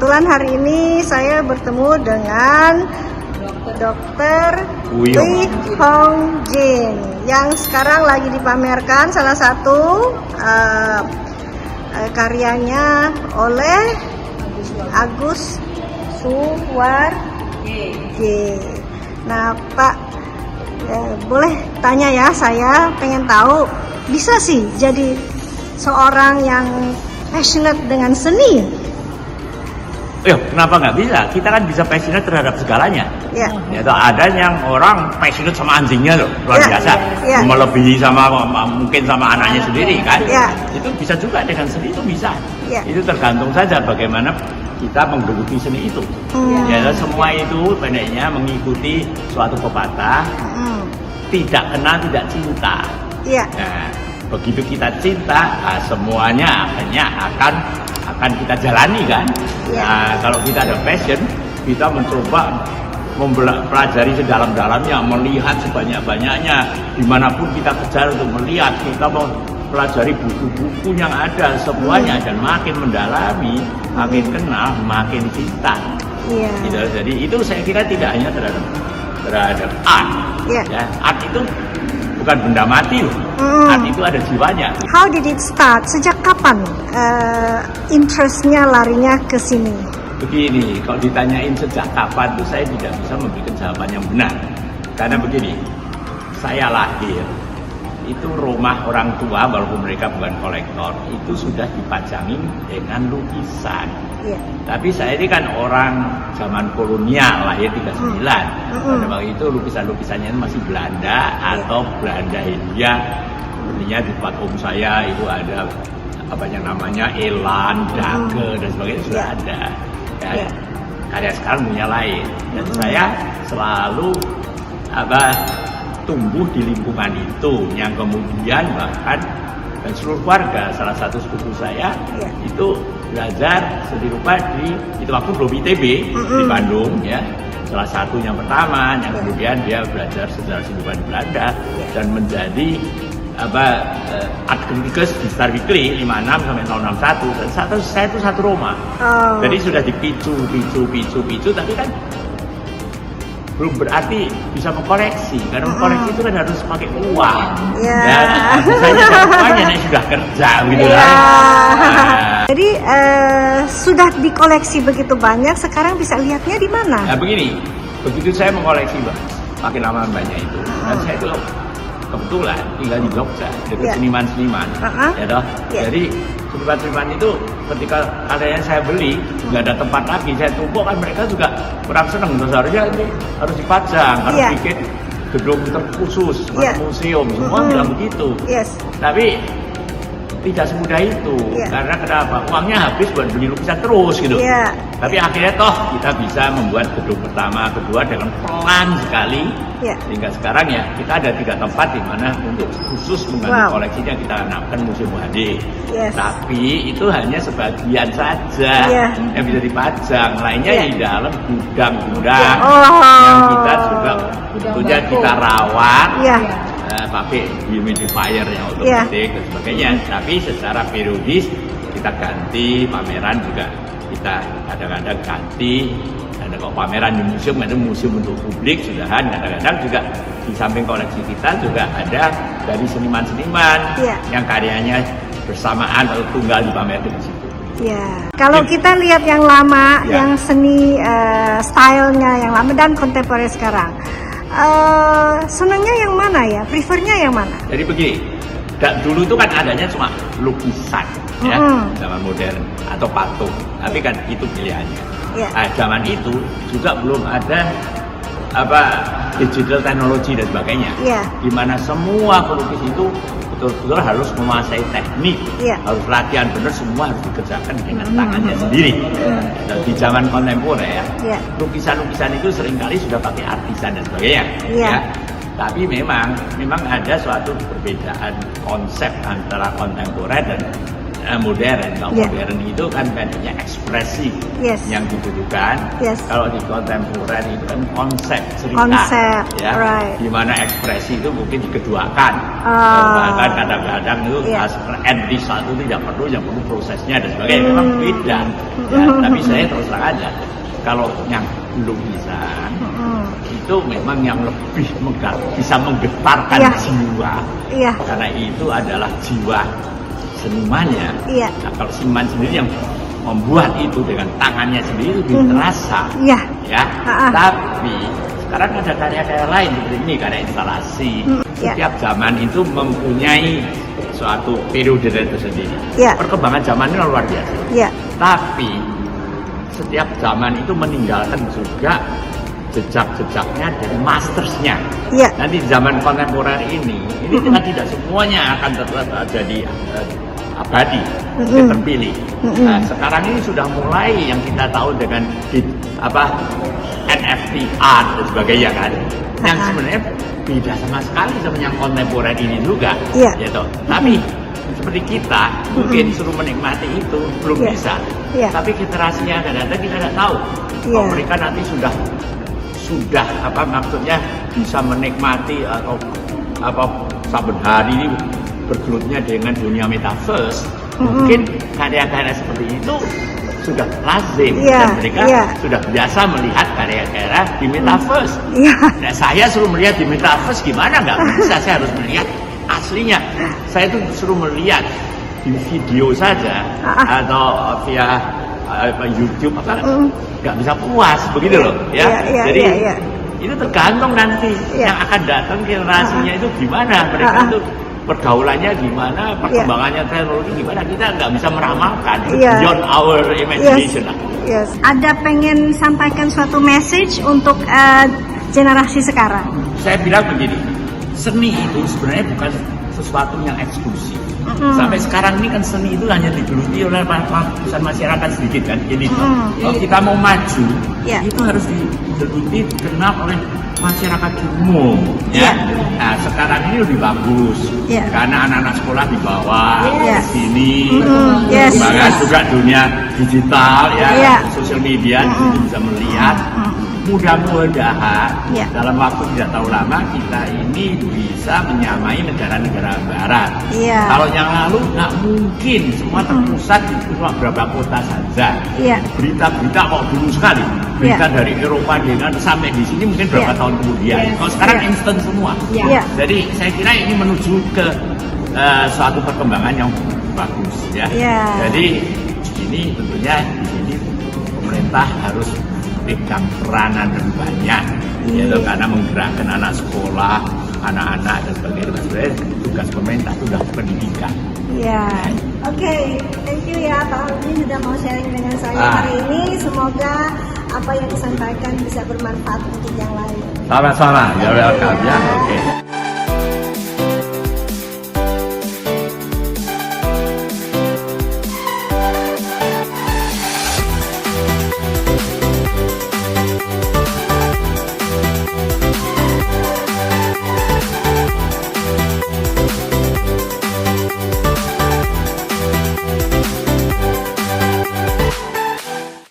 kebetulan hari ini saya bertemu dengan Dr. Lee Hong Jin yang sekarang lagi dipamerkan salah satu karyanya oleh Agus Suwargi. Nah, Pak, boleh tanya ya, saya pengen tahu, bisa sih jadi seorang yang passionate dengan seni? Kenapa nggak bisa? Kita kan bisa passionate terhadap segalanya. Ya. Ada yang orang passionate sama anjingnya loh, luar biasa. Melebihi mungkin sama anaknya sendiri kan. Itu bisa juga dengan seni, itu bisa. Itu tergantung saja bagaimana kita menggeluti seni itu. Semua itu pendeknya mengikuti suatu pepatah, tidak kenal tidak cinta. Nah, begitu kita cinta, semuanya akhirnya akan kita jalani kan. Nah, kalau kita ada passion, kita mencoba mempelajari sedalam-dalamnya, melihat sebanyak-banyaknya, dimanapun kita kejar untuk melihat, kita mau pelajari buku-buku yang ada semuanya, dan makin mendalami, makin kenal, makin cinta. Gitu. Jadi itu saya kira tidak hanya terhadap art. Art itu bukan benda mati loh. Art itu ada jiwanya. How did it start? Sejak kapan interestnya larinya ke sini? Begini, kalau ditanyain sejak kapan itu saya tidak bisa memberikan jawaban yang benar. Karena begini, saya lahir itu rumah orang tua, walaupun mereka bukan kolektor, itu sudah dipajangin dengan lukisan. Tapi saya ini kan orang zaman kolonial, lahir 39. Pada waktu itu lukisan-lukisannya masih Belanda atau Belanda Hindia. Sepertinya di tempat om saya itu ada namanya elan, dage dan sebagainya sudah ada. Karya sekarang punya lain. Dan saya selalu tumbuh di lingkungan itu, yang kemudian bahkan dan seluruh keluarga, salah satu sepupu saya itu belajar seni rupa itu waktu belum ITB di Bandung ya. Salah satu yang pertama, yang kemudian dia belajar sejarah seni rupa di Belanda dan menjadi art kritikus di Star Weekly 56 sampai tahun 61, dan saya itu satu Roma. Jadi sudah dipicu, tapi kan belum berarti bisa mengkoleksi, karena mengkoleksi itu kan harus pakai uang. Misalnya uangnya sudah kerja gitu Jadi sudah dikoleksi begitu banyak, sekarang bisa lihatnya di mana? Nah begini, begitu saya mengkoleksi makin lama banyak itu, dan saya itu kebetulan tinggal di Jogja, dekat seniman-seniman, Jadi seniman-seniman itu ketika karyanya saya beli, nggak ada tempat lagi, saya tumpuk kan mereka juga kurang seneng. Seharusnya ini harus dipajang, harus bikin gedung terkhusus, museum, semua bilang begitu. Tapi tidak semudah itu, karena kenapa? Uangnya habis buat beli lukisan terus gitu. Tapi akhirnya toh kita bisa membuat gedung pertama, kedua dengan pelan sekali. Sehingga sekarang ya kita ada 3 tempat di mana untuk khusus mengambil koleksinya kita namakan Museum HD. Tapi itu hanya sebagian saja yang bisa dipajang, lainnya di dalam gudang-gudang yang kita juga tentunya kita rawat. Pakai humidifier yang otomatis dan sebagainya. Tapi secara periodis kita ganti, pameran juga kita kadang-kadang ganti. Dan kalau pameran di museum, ada museum untuk publik sudahan, kadang-kadang juga di samping koleksi kita juga ada dari seniman-seniman yang karyanya bersamaan atau tunggal dipamerkan di situ. Kalau kita lihat yang lama, yang seni stylenya yang lama dan kontemporer sekarang, senangnya yang mana ya? Prefernya yang mana? Jadi begini, dulu itu kan adanya cuma lukisan zaman modern atau patung, tapi kan itu pilihannya. Zaman itu juga belum ada digital teknologi dan sebagainya, di mana semua pelukis itu betul-betul harus menguasai teknik, harus latihan benar, semua harus dikerjakan dengan tangannya sendiri. Dan di zaman kontemporer, lukisan-lukisan itu seringkali sudah pakai artisan dan sebagainya. Tapi memang ada suatu perbedaan konsep antara kontemporer dan modern. Kalau Yeah. modern itu kan banyak ekspresi Yes. yang dibutuhkan. Yes. Kalau di kontemporer itu kan konsep cerita, Konsep, ya, right. di mana ekspresi itu mungkin dikeduakan. Ah. Bahkan kadang-kadang itu Yeah. end di satu tidak perlu, yang perlu prosesnya dan sebagainya. Memang beda. Ya, Mm. tapi saya terus terang aja, kalau yang lukisan itu memang yang lebih bisa menggetarkan Iya. jiwa. Iya. Karena itu adalah jiwa senimannya. Iya. Nah, kalau seniman sendiri yang membuat itu dengan tangannya sendiri lebih terasa. Iya. Ya. Ha-ha. Tapi sekarang ada karya-karya lain seperti ini, karya instalasi. Iya. Setiap zaman itu mempunyai suatu periode tersendiri. Iya. Perkembangan zaman ini luar biasa. Iya. Tapi setiap zaman itu meninggalkan juga jejak-jejaknya dari mastersnya. Iya. Nanti di zaman kontemporer ini kan tidak semuanya akan tetap jadi abadi, terpilih. Nah, sekarang ini sudah mulai yang kita tahu dengan NFT art dan sebagainya kan, yang sebenarnya beda sama sekali sama yang kontemporer ini juga. Iya. Gitu. Tapi seperti kita mungkin suruh menikmati itu belum Iya. bisa. Iya. Tapi generasinya akan datang kita tidak tahu. Iya. Kalau mereka nanti sudah maksudnya bisa menikmati atau saben hari ini bergelutnya dengan dunia metaverse, mungkin karya-karya seperti itu sudah lazim Iya, dan mereka iya. sudah biasa melihat karya-karya di metaverse. Iya. Nah, saya suruh melihat di metaverse gimana? Nggak bisa, saya harus melihat aslinya. Saya tuh suruh melihat di video saja atau via YouTube nggak bisa puas begitu loh ya. Iya, Jadi iya. itu tergantung nanti Iya. yang akan datang generasinya itu gimana, mereka itu pergaulannya gimana, perkembangannya teknologi gimana, kita nggak bisa meramalkan. Iya. Beyond our imagination lah. Yes. Ada pengen sampaikan suatu message untuk generasi sekarang? Saya bilang begini, seni itu sebenarnya bukan sesuatu yang eksklusif. Sampai sekarang ini kan seni itu hanya digeluti oleh lapisan masyarakat sedikit kan. Jadi kalau kita mau maju, itu harus digeluti dikenal oleh masyarakat umum. Ya. Nah, sekarang ini lebih bagus karena anak-anak sekolah dibawa ke sini, bahkan juga dunia digital ya, sosial media bisa melihat. Mudah-mudahan dalam waktu tidak terlalu lama kita ini bisa menyamai negara-negara barat. Kalau yang lalu nggak mungkin, semua terpusat di cuma beberapa kota saja. Berita-berita kok dulu sekali. Berita dari Eropa dengan sampai di sini mungkin berapa tahun kemudian. Kalau sekarang instan semua. Jadi saya kira ini menuju ke suatu perkembangan yang bagus ya. Jadi ini tentunya di sini pemerintah harus pegang peranan yang banyak, yaitu karena menggerakkan anak sekolah, anak-anak dan sebagainya. Sebenarnya tugas pemerintah itu sudah pendidikan. Oke, thank you ya Pak Alvin sudah mau sharing dengan saya hari ini. Semoga apa yang disampaikan bisa bermanfaat untuk yang lain. Sama-sama, ya welcome ya. Oke.